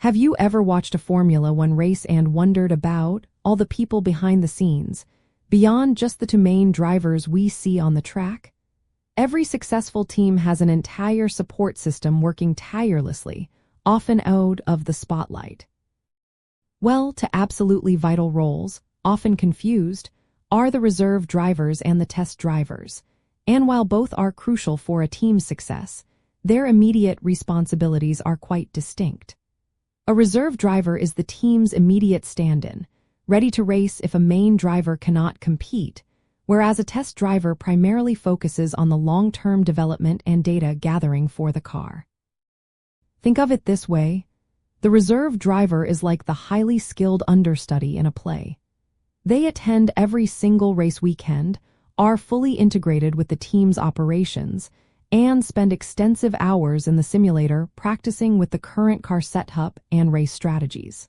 Have you ever watched a Formula One race and wondered about all the people behind the scenes, beyond just the two main drivers we see on the track? Every successful team has an entire support system working tirelessly, often out of the spotlight. Well, to absolutely vital roles, often confused, are the reserve drivers and the test drivers. And while both are crucial for a team's success, their immediate responsibilities are quite distinct. A reserve driver is the team's immediate stand-in, ready to race if a main driver cannot compete, whereas a test driver primarily focuses on the long-term development and data gathering for the car. Think of it this way: the reserve driver is like the highly skilled understudy in a play. They attend every single race weekend, are fully integrated with the team's operations, and spend extensive hours in the simulator practicing with the current car setup and race strategies.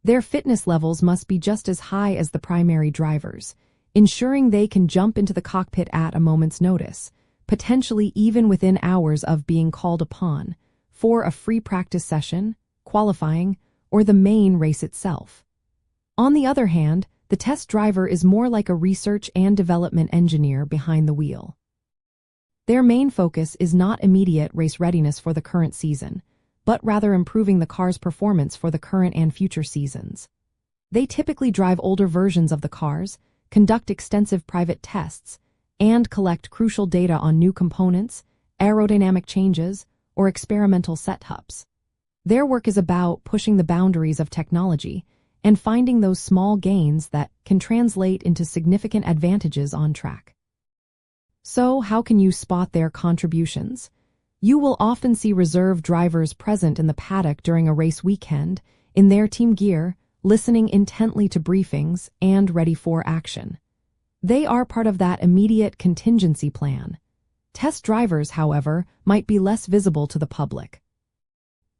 Their fitness levels must be just as high as the primary drivers, ensuring they can jump into the cockpit at a moment's notice, potentially even within hours of being called upon, for a free practice session, qualifying, or the main race itself. On the other hand, the test driver is more like a research and development engineer behind the wheel. Their main focus is not immediate race readiness for the current season, but rather improving the car's performance for the current and future seasons. They typically drive older versions of the cars, conduct extensive private tests, and collect crucial data on new components, aerodynamic changes, or experimental setups. Their work is about pushing the boundaries of technology and finding those small gains that can translate into significant advantages on track. So, how can you spot their contributions? You will often see reserve drivers present in the paddock during a race weekend, in their team gear, listening intently to briefings and ready for action. They are part of that immediate contingency plan. Test drivers, however, might be less visible to the public.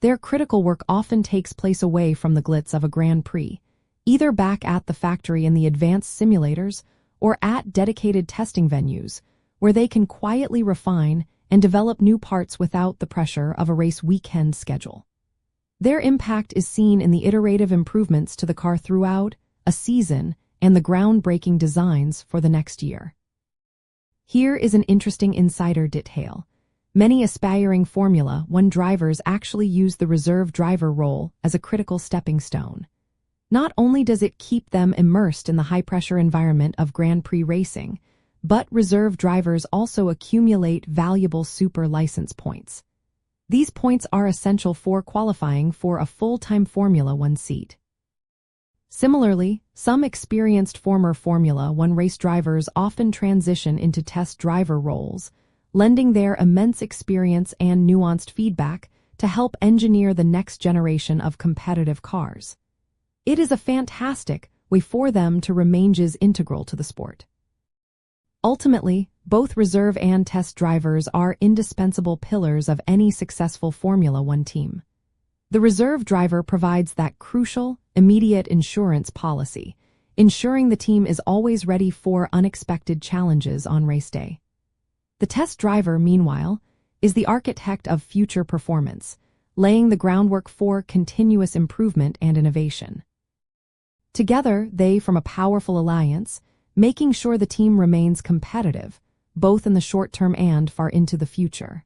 Their critical work often takes place away from the glitz of a Grand Prix, either back at the factory in the advanced simulators or at dedicated testing venues, where they can quietly refine and develop new parts without the pressure of a race weekend schedule. Their impact is seen in the iterative improvements to the car throughout a season and the groundbreaking designs for the next year. Here is an interesting insider detail. Many aspiring Formula One drivers actually use the reserve driver role as a critical stepping stone. Not only does it keep them immersed in the high-pressure environment of Grand Prix racing, but reserve drivers also accumulate valuable super license points. These points are essential for qualifying for a full-time Formula One seat. Similarly, some experienced former Formula One race drivers often transition into test driver roles, lending their immense experience and nuanced feedback to help engineer the next generation of competitive cars. It is a fantastic way for them to remain integral to the sport. Ultimately, both reserve and test drivers are indispensable pillars of any successful Formula One team. The reserve driver provides that crucial, immediate insurance policy, ensuring the team is always ready for unexpected challenges on race day. The test driver, meanwhile, is the architect of future performance, laying the groundwork for continuous improvement and innovation. Together, they form a powerful alliance, making sure the team remains competitive, both in the short term and far into the future.